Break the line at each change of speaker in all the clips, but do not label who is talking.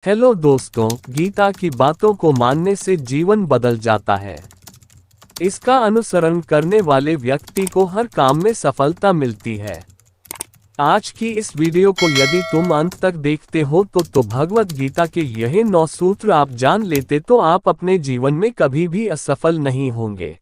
Hello दोस्तों, गीता की बातों को मानने से जीवन बदल जाता है। इसका अनुसरण करने वाले व्यक्ति को हर काम में सफलता मिलती है। आज की इस वीडियो को यदि तुम अंत तक देखते हो तो भगवत गीता के यह 9 सूत्र आप जान लेते तो आप अपने जीवन में कभी भी असफल नहीं होंगे।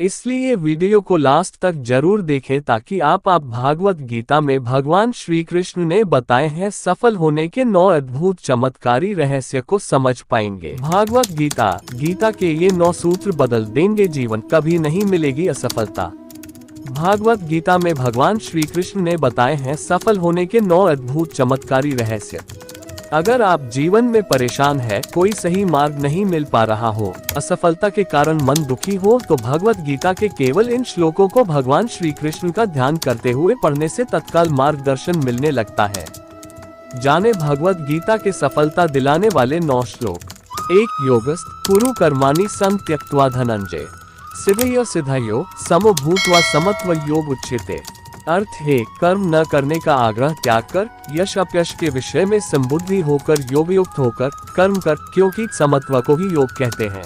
इसलिए वीडियो को लास्ट तक जरूर देखें ताकि आप भागवत गीता में भगवान श्री कृष्ण ने बताए हैं सफल होने के 9 अद्भुत चमत्कारी रहस्य को समझ पाएंगे। भागवत गीता के ये 9 सूत्र बदल देंगे जीवन, कभी नहीं मिलेगी असफलता। भागवत गीता में भगवान श्री कृष्ण ने बताए हैं सफल होने के 9 अद्भुत चमत्कारी रहस्य। अगर आप जीवन में परेशान है, कोई सही मार्ग नहीं मिल पा रहा हो, असफलता के कारण मन दुखी हो, तो भगवत गीता के केवल इन श्लोकों को भगवान श्री कृष्ण का ध्यान करते हुए पढ़ने से तत्काल मार्गदर्शन मिलने लगता है। जाने भगवत गीता के सफलता दिलाने वाले 9 श्लोक। 1 योगस्थ कुरु कर्माणि संत्यक्त्वा धनंजय सिद्धयो सिद्धयो समो भूत्वा समत्व योग उच्यते। अर्थ है, कर्म न करने का आग्रह त्याग कर, यश अपयश के विषय में संबुद्धि होकर योगयुक्त होकर कर्म कर, क्योंकि समत्व को ही योग कहते हैं।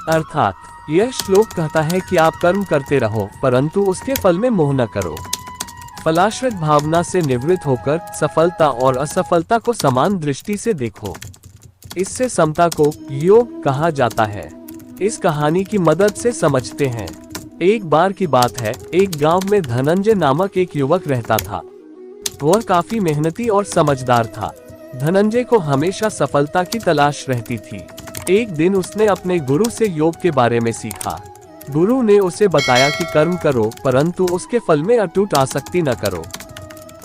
अर्थात यह श्लोक कहता है कि आप कर्म करते रहो परंतु उसके फल में मोह न करो। फलाश्रित भावना से निवृत्त होकर सफलता और असफलता को समान दृष्टि से देखो। इससे समता को योग कहा जाता है। इस कहानी की मदद से समझते हैं। एक बार की बात है, एक गांव में धनंजय नामक एक युवक रहता था। वह काफी मेहनती और समझदार था। धनंजय को हमेशा सफलता की तलाश रहती थी। एक दिन उसने अपने गुरु से योग के बारे में सीखा। गुरु ने उसे बताया कि कर्म करो परंतु उसके फल में अटूट आसक्ति न करो।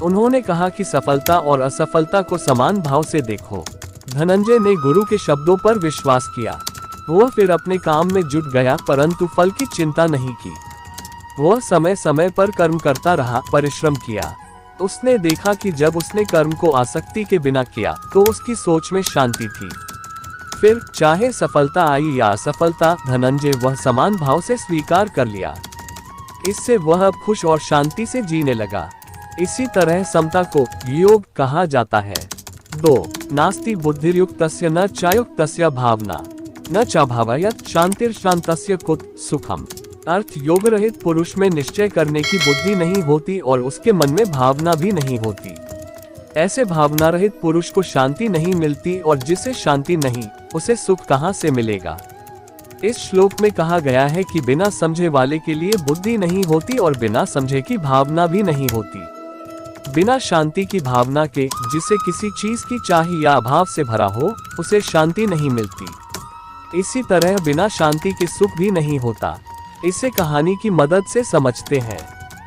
उन्होंने कहा कि सफलता और असफलता को समान भाव से देखो। धनंजय ने गुरु के शब्दों पर विश्वास किया। वह फिर अपने काम में जुट गया परंतु फल की चिंता नहीं की। वह समय समय पर कर्म करता रहा, परिश्रम किया। उसने देखा कि जब उसने कर्म को आसक्ति के बिना किया तो उसकी सोच में शांति थी। फिर चाहे सफलता आई या असफलता, धनंजय वह समान भाव से स्वीकार कर लिया। इससे वह अब खुश और शांति से जीने लगा। इसी तरह समता को योग कहा जाता है। 2 नास्ति बुद्धिर्युक्तस्य न चायुक्तस्य भावना न चाभावयत् शांतिर्शान्तस्य कुत सुखम। अर्थ, योग रहित पुरुष में निश्चय करने की बुद्धि नहीं होती और उसके मन में भावना भी नहीं होती। ऐसे भावना रहित पुरुष को शांति नहीं मिलती और जिसे शांति नहीं, उसे सुख कहाँ से मिलेगा। इस श्लोक में कहा गया है कि बिना समझे वाले के लिए बुद्धि नहीं होती और बिना समझे की भावना भी नहीं होती। बिना शांति की भावना के, जिसे किसी चीज की चाह या अभाव से भरा हो, उसे शांति नहीं मिलती। इसी तरह बिना शांति के सुख भी नहीं होता। इसे कहानी की मदद से समझते हैं।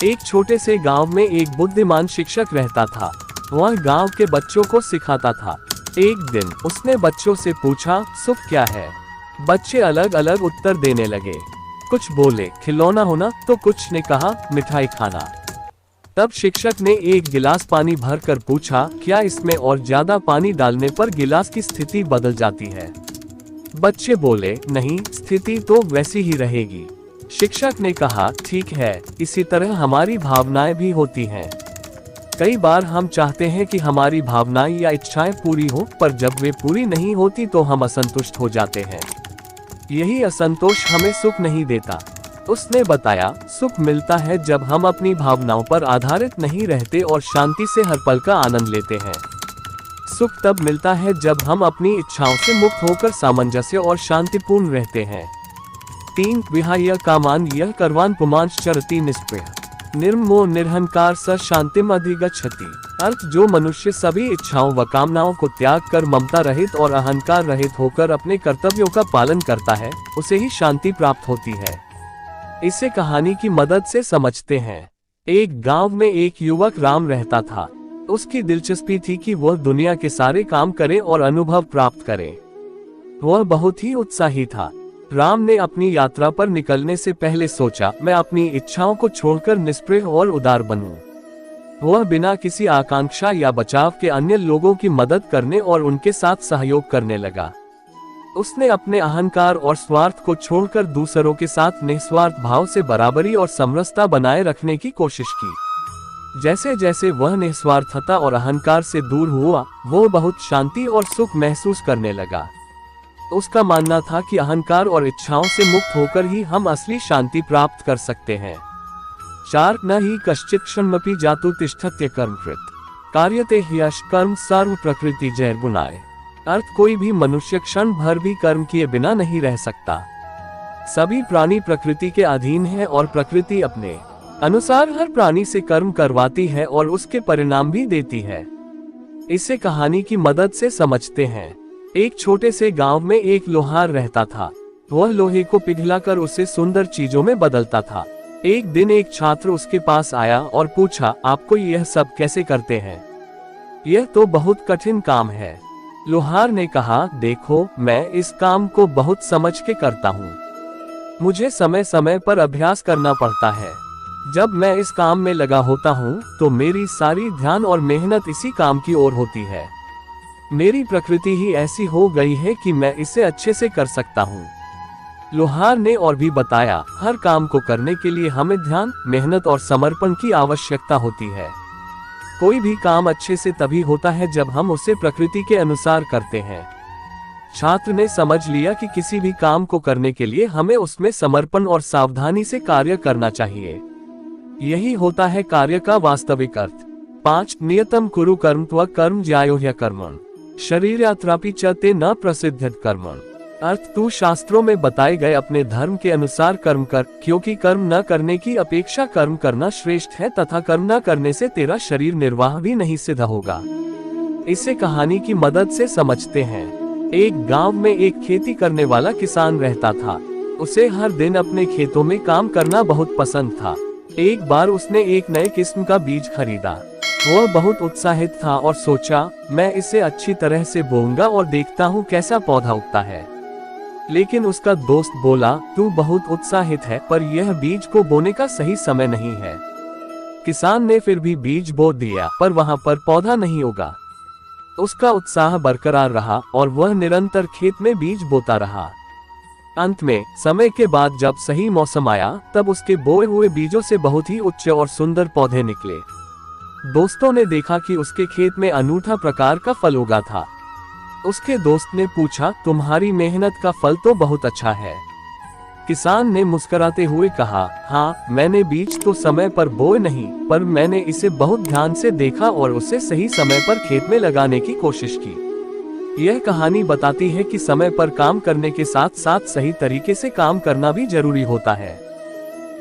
एक छोटे से गांव में एक बुद्धिमान शिक्षक रहता था। वह गांव के बच्चों को सिखाता था। एक दिन उसने बच्चों से पूछा, सुख क्या है? बच्चे अलग अलग उत्तर देने लगे। कुछ बोले खिलौना होना, तो कुछ ने कहा मिठाई खाना। तब शिक्षक ने एक गिलास पानी भरकर पूछा, क्या इसमें और ज्यादा पानी डालने पर गिलास की स्थिति बदल जाती है? बच्चे बोले, नहीं, स्थिति तो वैसी ही रहेगी। शिक्षक ने कहा, ठीक है, इसी तरह हमारी भावनाएं भी होती हैं। कई बार हम चाहते हैं कि हमारी भावनाएं या इच्छाएं पूरी हो, पर जब वे पूरी नहीं होती तो हम असंतुष्ट हो जाते हैं। यही असंतोष हमें सुख नहीं देता। उसने बताया, सुख मिलता है जब हम अपनी भावनाओं पर आधारित नहीं रहते और शांति से हर पल का आनंद लेते हैं। सुख तब मिलता है जब हम अपनी इच्छाओं से मुक्त होकर सामंजस्य और शांतिपूर्ण रहते हैं। 3 विहाय कामान यह कर्वान पुमांश्चरति निष्प्रिय निर्मो निर्हंकार स शांतिम अधिगच्छति। अर्थ, जो मनुष्य सभी इच्छाओं व कामनाओं को त्याग कर ममता रहित और अहंकार रहित होकर अपने कर्तव्यों का पालन करता है, उसे ही शांति प्राप्त होती है। इसे कहानी की मदद से समझते हैं। एक गांव में एक युवक राम रहता था। उसकी दिलचस्पी थी कि वह दुनिया के सारे काम करे और अनुभव प्राप्त करे। वह बहुत ही उत्साही था। राम ने अपनी यात्रा पर निकलने से पहले सोचा, मैं अपनी इच्छाओं को छोड़कर निष्प्रिय और उदार बनूं। वह बिना किसी आकांक्षा या बचाव के अन्य लोगों की मदद करने और उनके साथ सहयोग करने लगा। उसने अपने अहंकार और स्वार्थ को छोड़कर दूसरों के साथ निस्वार्थ भाव से बराबरी और समरसता बनाए रखने की कोशिश की। जैसे जैसे वह निस्वार्थता और अहंकार से दूर हुआ, वो बहुत शांति और सुख महसूस करने लगा। उसका मानना था कि अहंकार और इच्छाओं से मुक्त होकर ही हम असली शांति प्राप्त कर सकते हैं। 4 न ही कश्चित् क्षणमपि जातु तिष्ठत्य कर्मकृत कार्यते ह्यश कर्म सर्व प्रकृति जैर्गुणाय। अर्थ, कोई भी मनुष्य क्षण भर भी कर्म किए बिना नहीं रह सकता। सभी प्राणी प्रकृति के अधीन है और प्रकृति अपने अनुसार हर प्राणी से कर्म करवाती है और उसके परिणाम भी देती है। इसे कहानी की मदद से समझते हैं। एक छोटे से गांव में एक लोहार रहता था। वह लोहे को पिघलाकर उसे सुंदर चीजों में बदलता था। एक दिन एक छात्र उसके पास आया और पूछा, आपको यह सब कैसे करते हैं? यह तो बहुत कठिन काम है। लोहार ने कहा, देखो, मैं इस काम को बहुत समझ के करता हूँ। मुझे समय समय पर अभ्यास करना पड़ता है। जब मैं इस काम में लगा होता हूँ तो मेरी सारी ध्यान और मेहनत इसी काम की ओर होती है। मेरी प्रकृति ही ऐसी हो गई है कि मैं इसे अच्छे से कर सकता हूँ। लोहार ने और भी बताया, हर काम को करने के लिए हमें ध्यान, मेहनत और समर्पण की आवश्यकता होती है। कोई भी काम अच्छे से तभी होता है जब हम उसे प्रकृति के अनुसार करते हैं। छात्र ने समझ लिया कि किसी भी काम को करने के लिए हमें उसमें समर्पण और सावधानी से कार्य करना चाहिए। यही होता है कार्य का वास्तविक अर्थ। 5 नियतम कुरु कर्म त्व कर्म ज्यायो ह्यकर्मण शरीर यात्रापि च ते न प्रसिद्ध्यत कर्मण। अर्थ, तू शास्त्रों में बताए गए अपने धर्म के अनुसार कर्म कर, क्योंकि कर्म न करने की अपेक्षा कर्म करना श्रेष्ठ है तथा कर्म न करने से तेरा शरीर निर्वाह भी नहीं सिद्ध होगा। इसे कहानी की मदद से समझते हैं। एक गांव में एक खेती करने वाला किसान रहता था। उसे हर दिन अपने खेतों में काम करना बहुत पसंद था। एक बार उसने एक नए किस्म का बीज खरीदा। वह बहुत उत्साहित था और सोचा, मैं इसे अच्छी तरह से बोऊंगा और देखता हूँ कैसा पौधा उगता है। लेकिन उसका दोस्त बोला, तू बहुत उत्साहित है, पर यह बीज को बोने का सही समय नहीं है। किसान ने फिर भी बीज बो दिया, पर वहां पर पौधा नहीं उगा। उसका उत्साह बरकरार रहा और वह निरंतर खेत में बीज बोता रहा। अंत में समय के बाद जब सही मौसम आया, तब उसके बोए हुए बीजों से बहुत ही उच्च और सुंदर पौधे निकले। दोस्तों ने देखा कि उसके खेत में अनूठा प्रकार का फल उगा था। उसके दोस्त ने पूछा, तुम्हारी मेहनत का फल तो बहुत अच्छा है। किसान ने मुस्कुराते हुए कहा, हाँ, मैंने बीज तो समय पर बोए नहीं, पर मैंने इसे बहुत ध्यान से देखा और उसे सही समय पर खेत में लगाने की कोशिश की। यह कहानी बताती है कि समय पर काम करने के साथ साथ सही तरीके से काम करना भी जरूरी होता है।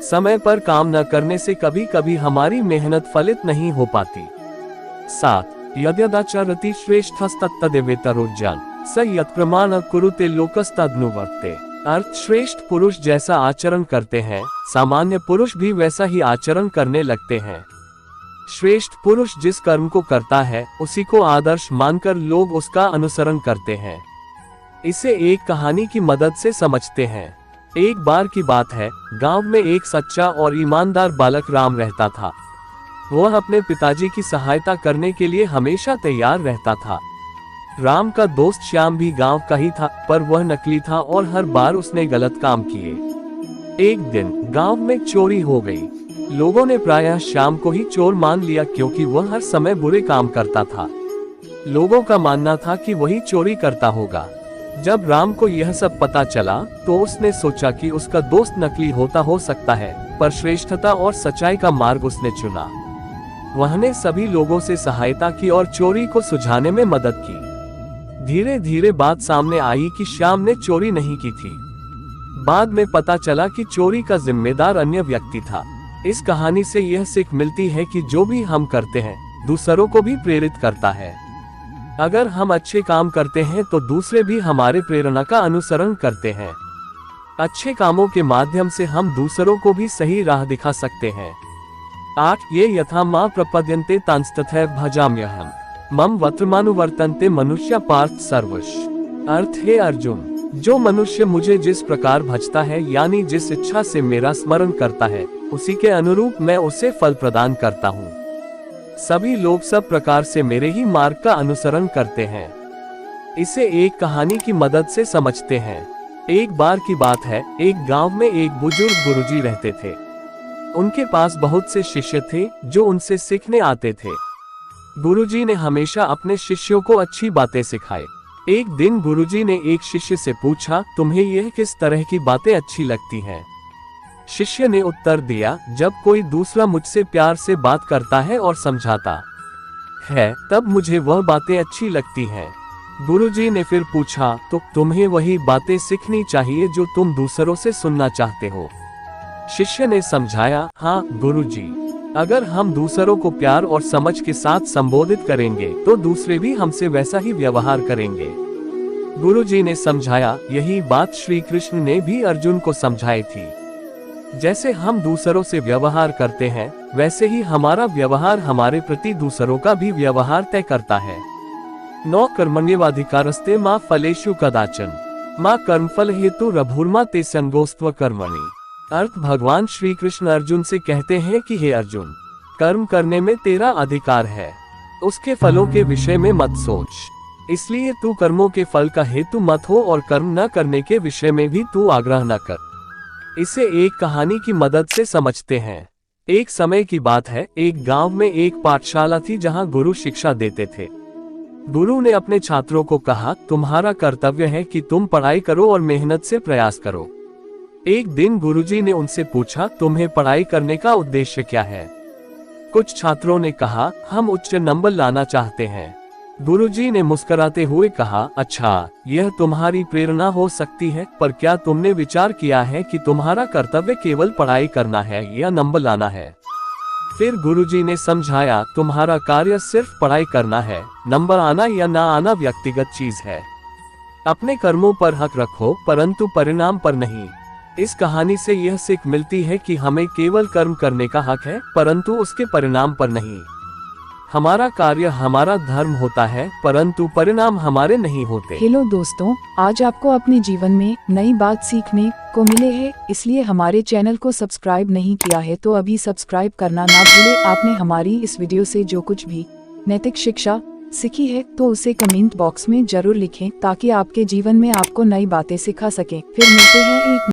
समय पर काम न करने से कभी कभी हमारी मेहनत फलित नहीं हो पाती। 7 यद्यदाचरति श्रेष्ठस्तत्तदेवेतरोज्जन स यत्प्रमाण कुरुते लोकस्तदनुवर्ते। अर्थ, श्रेष्ठ पुरुष जैसा आचरण करते हैं, सामान्य पुरुष भी वैसा ही आचरण करने लगते हैं। श्रेष्ठ पुरुष जिस कर्म को करता है, उसी को आदर्श मानकर लोग उसका अनुसरण करते हैं। इसे एक कहानी की मदद से समझते हैं। एक बार की बात है, गांव में एक सच्चा और ईमानदार बालक राम रहता था। वह अपने पिताजी की सहायता करने के लिए हमेशा तैयार रहता था। राम का दोस्त श्याम भी गांव का ही था, पर वह नकली था और हर बार उसने गलत काम किए। एक दिन गांव में चोरी हो गई। लोगों ने प्रायः श्याम को ही चोर मान लिया, क्योंकि वह हर समय बुरे काम करता था। लोगों का मानना था कि वही चोरी करता होगा। जब राम को यह सब पता चला तो उसने सोचा कि उसका दोस्त नकली होता हो सकता है, पर श्रेष्ठता और सच्चाई का मार्ग उसने चुना। वहने सभी लोगों से सहायता की और चोरी को सुलझाने में मदद की। धीरे धीरे बात सामने आई कि श्याम ने चोरी नहीं की थी। बाद में पता चला कि चोरी का जिम्मेदार अन्य व्यक्ति था। इस कहानी से यह सीख मिलती है कि जो भी हम करते हैं, दूसरों को भी प्रेरित करता है। अगर हम अच्छे काम करते हैं तो दूसरे भी हमारे प्रेरणा का अनुसरण करते हैं। अच्छे कामों के माध्यम से हम दूसरों को भी सही राह दिखा सकते हैं। 8 ये यथा मां प्रपद्यन्ते तांस्तथैव भजाम्यहम् मम वर्तमानुवर्तन्ते मनुष्य पार्थ सर्वश। अर्थ, हे अर्जुन, जो मनुष्य मुझे जिस प्रकार भजता है, यानी जिस इच्छा से मेरा स्मरण करता है, उसी के अनुरूप मैं उसे फल प्रदान करता हूँ। सभी लोग सब प्रकार से मेरे ही मार्ग का अनुसरण करते हैं। इसे एक कहानी की मदद से समझते हैं। एक बार की बात है, एक गांव में एक बुजुर्ग गुरुजी रहते थे। उनके पास बहुत से शिष्य थे जो उनसे सीखने आते थे। गुरुजी ने हमेशा अपने शिष्यों को अच्छी बातें सिखाई। एक दिन गुरुजी ने एक शिष्य से पूछा, तुम्हें यह किस तरह की बातें अच्छी लगती हैं? शिष्य ने उत्तर दिया, जब कोई दूसरा मुझसे प्यार से बात करता है और समझाता है तब मुझे वह बातें अच्छी लगती हैं। गुरुजी ने फिर पूछा, तो तुम्हें वही बातें सीखनी चाहिए जो तुम दूसरों से सुनना चाहते हो। शिष्य ने समझाया, हाँ गुरुजी, अगर हम दूसरों को प्यार और समझ के साथ संबोधित करेंगे तो दूसरे भी हमसे वैसा ही व्यवहार करेंगे। गुरुजी ने समझाया, यही बात श्री कृष्ण ने भी अर्जुन को समझाई थी। जैसे हम दूसरों से व्यवहार करते हैं वैसे ही हमारा व्यवहार हमारे प्रति दूसरों का भी व्यवहार तय करता है। न कर्मण्येवाधिकारस्ते मा फलेषु कदाचन मा कर्मफल हेतु रभुर्मा ते संगोस्त्व कर्मणि। अर्थ, भगवान श्री कृष्ण अर्जुन से कहते हैं कि हे अर्जुन, कर्म करने में तेरा अधिकार है, उसके फलों के विषय में मत सोच। इसलिए तू कर्मों के फल का हेतु मत हो और कर्म न करने के विषय में भी तू आग्रह न कर। इसे एक कहानी की मदद से समझते हैं। एक समय की बात है, एक गांव में एक पाठशाला थी जहां गुरु शिक्षा देते थे। गुरु ने अपने छात्रों को कहा, तुम्हारा कर्तव्य है कि तुम पढ़ाई करो और मेहनत से प्रयास करो। एक दिन गुरुजी ने उनसे पूछा, तुम्हें पढ़ाई करने का उद्देश्य क्या है? कुछ छात्रों ने कहा, हम उच्च नंबर लाना चाहते हैं। गुरुजी ने मुस्कुराते हुए कहा, अच्छा, यह तुम्हारी प्रेरणा हो सकती है, पर क्या तुमने विचार किया है कि तुम्हारा कर्तव्य केवल पढ़ाई करना है या नंबर लाना है? फिर गुरुजी ने समझाया, तुम्हारा कार्य सिर्फ पढ़ाई करना है, नंबर आना या ना आना व्यक्तिगत चीज है। अपने कर्मों पर हक रखो परंतु परिणाम पर नहीं। इस कहानी से यह सीख मिलती है कि हमें केवल कर्म करने का हक है परंतु उसके परिणाम पर नहीं। हमारा कार्य हमारा धर्म होता है परंतु परिणाम हमारे नहीं होते।
हेलो दोस्तों, आज आपको अपने जीवन में नई बात सीखने को मिले हैं, इसलिए हमारे चैनल को सब्सक्राइब नहीं किया है तो अभी सब्सक्राइब करना ना भूले। आपने हमारी इस वीडियो से जो कुछ भी नैतिक शिक्षा सीखी है तो उसे कमेंट बॉक्स में जरूर लिखें ताकि आपके जीवन में आपको नई बातें सिखा सकें। फिर मिलते हैं एक